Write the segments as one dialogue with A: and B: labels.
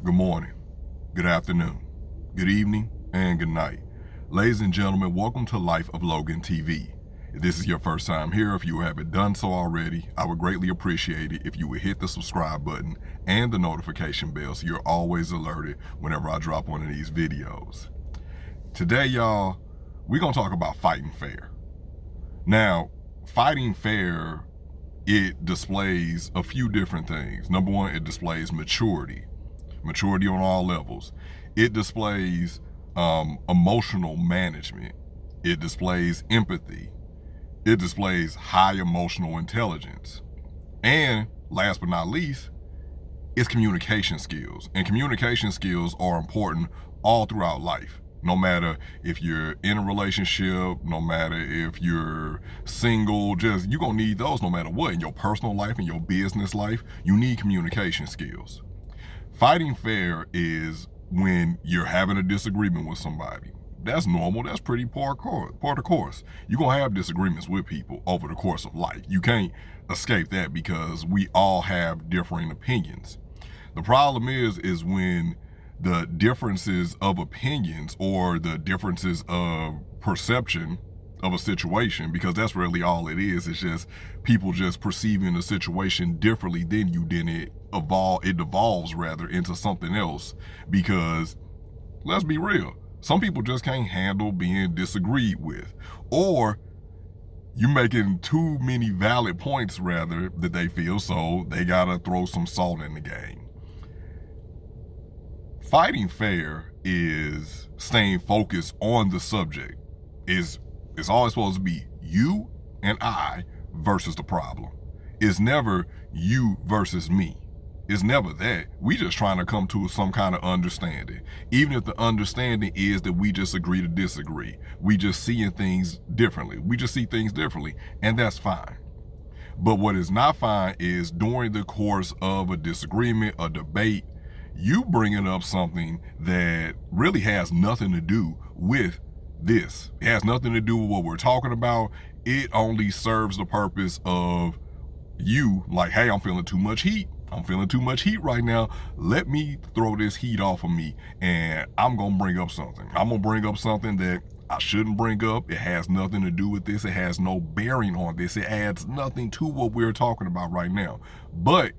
A: Good morning, good afternoon, good evening, and good night. Ladies and gentlemen, welcome to Life of Logan TV. If this is your first time here, if you haven't done so already, I would greatly appreciate it if you would hit the subscribe button and the notification bell so you're always alerted whenever I drop one of these videos. Today, y'all, we're going to talk about fighting fair. Now, fighting fair, it displays a few different things. Number one, it displays maturity on all levels. It displays emotional management. It displays empathy. It displays high emotional intelligence. And last but not least, it's communication skills. And communication skills are important all throughout life. No matter if you're in a relationship, no matter if you're single, you're gonna need those no matter what. In your personal life, in your business life, you need communication skills. Fighting fair is when you're having a disagreement with somebody. That's normal. That's pretty part of the course. You're going to have disagreements with people over the course of life. You can't escape that because we all have differing opinions. The problem is when the differences of opinions or the differences of perception of a situation, because that's really all it is. It's just people just perceiving a situation differently than you. Then it devolves rather into something else, because let's be real, some people just can't handle being disagreed with, or you're making too many valid points rather that they feel, so they gotta throw some salt in the game. Fighting fair is staying focused on the subject. It's always supposed to be you and I versus the problem. It's never you versus me. It's never that. We just trying to come to some kind of understanding. Even if the understanding is that we just agree to disagree. We just seeing things differently. We just see things differently, and that's fine. But what is not fine is during the course of a disagreement, a debate, you bringing up something that really has nothing to do with this. It has nothing to do with what we're talking about. It only serves the purpose of you, like, hey, I'm feeling too much heat. I'm feeling too much heat right now. Let me throw this heat off of me, and I'm going to bring up something. I'm going to bring up something that I shouldn't bring up. It has nothing to do with this. It has no bearing on this. It adds nothing to what we're talking about right now. But,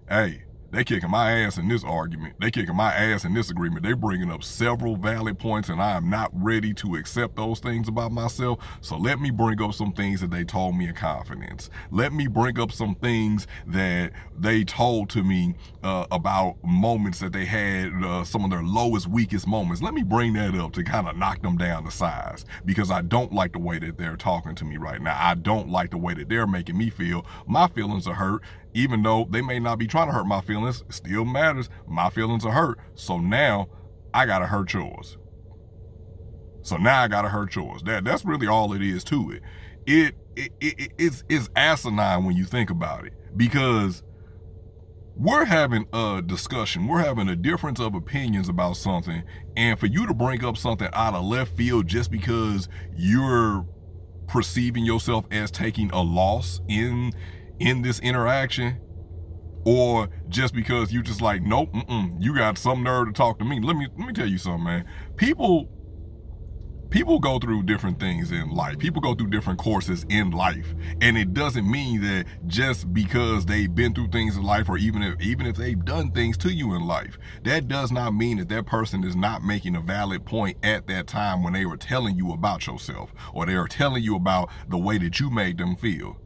A: hey, they kicking my ass in this argument. They kicking my ass in this agreement. They bringing up several valid points, and I am not ready to accept those things about myself. So let me bring up some things that they told me in confidence. Let me bring up some things that they told to me about moments that they had, some of their lowest, weakest moments. Let me bring that up to kind of knock them down to size, because I don't like the way that they're talking to me right now. I don't like the way that they're making me feel. My feelings are hurt. Even though they may not be trying to hurt my feelings, it still matters. My feelings are hurt. So now I gotta hurt yours. That's really all it is to it. It's asinine when you think about it, because we're having a discussion. We're having a difference of opinions about something. And for you to bring up something out of left field just because you're perceiving yourself as taking a loss in this interaction, or just because you just like, nope, you got some nerve to talk to me. Let me tell you something, man. People go through different things in life. People go through different courses in life, and it doesn't mean that just because they've been through things in life, or even if they've done things to you in life, that does not mean that person is not making a valid point at that time when they were telling you about yourself, or they were telling you about the way that you made them feel.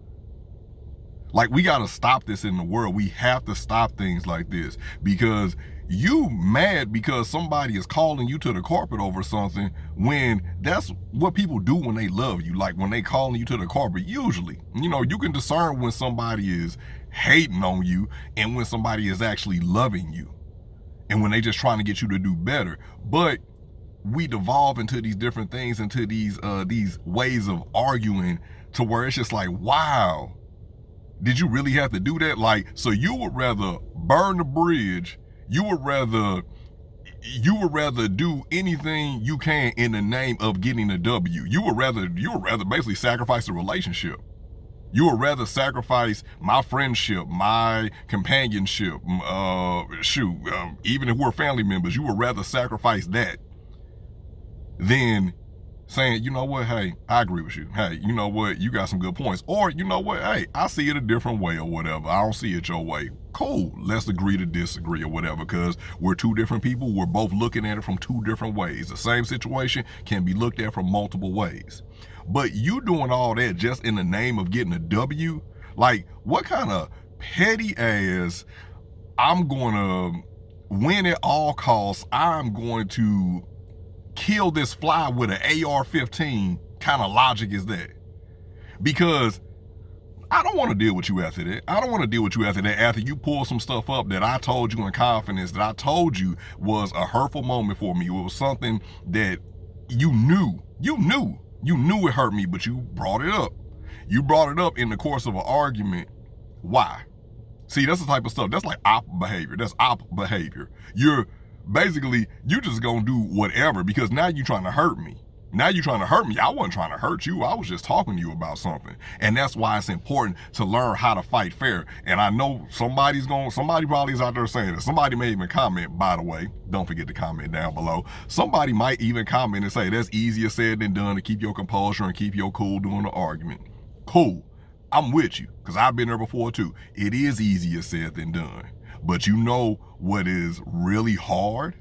A: Like, we got to stop this in the world. We have to stop things like this, because you mad because somebody is calling you to the carpet over something, when that's what people do when they love you. Like, when they calling you to the carpet, usually, you can discern when somebody is hating on you and when somebody is actually loving you, and when they just trying to get you to do better. But we devolve into these different things, into these ways of arguing, to where it's just like, wow, did you really have to do that? Like, so you would rather burn the bridge, you would rather do anything you can in the name of getting a W. You would rather basically sacrifice the relationship. You would rather sacrifice my friendship, my companionship, even if we're family members, you would rather sacrifice that than saying, you know what, hey, I agree with you. Hey, you know what, you got some good points. Or, you know what, hey, I see it a different way or whatever. I don't see it your way. Cool, let's agree to disagree or whatever, because we're two different people. We're both looking at it from two different ways. The same situation can be looked at from multiple ways. But you doing all that just in the name of getting a W? Like, what kind of petty ass, I'm going to win at all costs, I'm going to kill this fly with an AR-15 kind of logic is that? Because I don't want to deal with you after that. I don't want to deal with you after that, after you pull some stuff up that I told you in confidence, that I told you was a hurtful moment for me. It was something that you knew it hurt me, but you brought it up. You brought it up in the course of an argument. Why? See, that's the type of stuff. That's like op behavior. That's op behavior. You're just gonna do whatever because now you're trying to hurt me. Now you're trying to hurt me. I wasn't trying to hurt you. I was just talking to you about something. And that's why it's important to learn how to fight fair. And I know somebody probably is out there saying it. Somebody may even comment, by the way, don't forget to comment down below. Somebody might even comment and say, that's easier said than done to keep your composure and keep your cool during the argument. Cool. I'm with you, because I've been there before too. It is easier said than done. But you know what is really hard?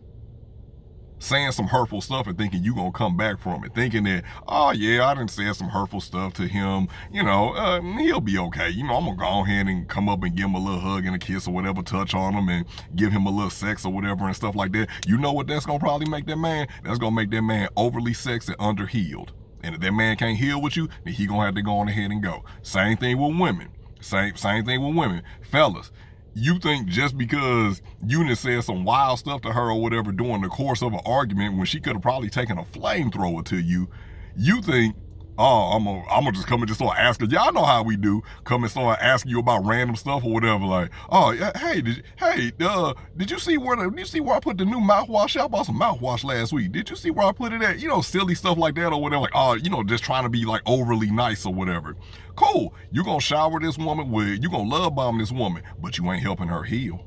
A: Saying some hurtful stuff and thinking you're going to come back from it. Thinking that, oh yeah, I done said some hurtful stuff to him. He'll be okay. I'm going to go ahead and come up and give him a little hug and a kiss or whatever, touch on him and give him a little sex or whatever and stuff like that. You know what that's going to probably make that man? That's going to make that man overly sexed and underhealed. And if that man can't heal with you, then he going to have to go on ahead and go. Same thing with women. Same thing with women. Fellas, you think just because Eunice said some wild stuff to her or whatever during the course of an argument when she could have probably taken a flamethrower to you, you think, oh, I'm gonna just come and just start asking. Y'all know how we do. Come and start asking you about random stuff or whatever. Like, oh, hey, did you see where I put the new mouthwash out? I bought some mouthwash last week. Did you see where I put it at? Silly stuff like that or whatever. Like, oh, just trying to be like overly nice or whatever. Cool. You're gonna shower this woman you're gonna love bomb this woman, but you ain't helping her heal.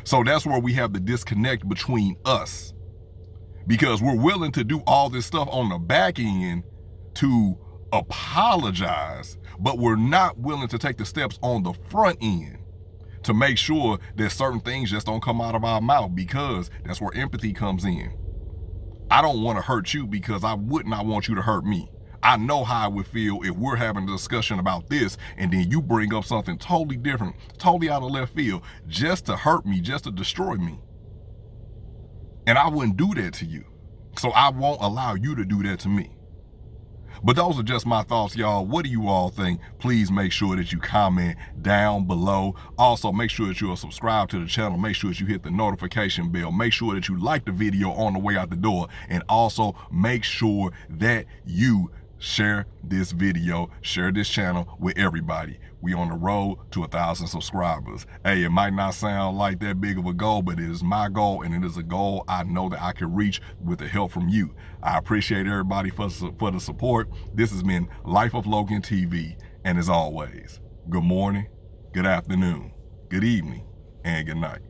A: So that's where we have the disconnect between us, because we're willing to do all this stuff on the back end to apologize, but we're not willing to take the steps on the front end to make sure that certain things just don't come out of our mouth, because that's where empathy comes in. I don't want to hurt you because I would not want you to hurt me. I know how I would feel if we're having a discussion about this and then you bring up something totally different, totally out of left field, just to hurt me, just to destroy me. And I wouldn't do that to you. So I won't allow you to do that to me. But those are just my thoughts, y'all. What do you all think? Please make sure that you comment down below. Also, make sure that you are subscribed to the channel. Make sure that you hit the notification bell. Make sure that you like the video on the way out the door. And also make sure that you share this video, share this channel with everybody. We on the road to 1,000 subscribers. Hey, it might not sound like that big of a goal, but it is my goal, and it is a goal I know that I can reach with the help from you. I appreciate everybody for the support. This has been Life of Logan TV, and as always, good morning, good afternoon, good evening, and good night.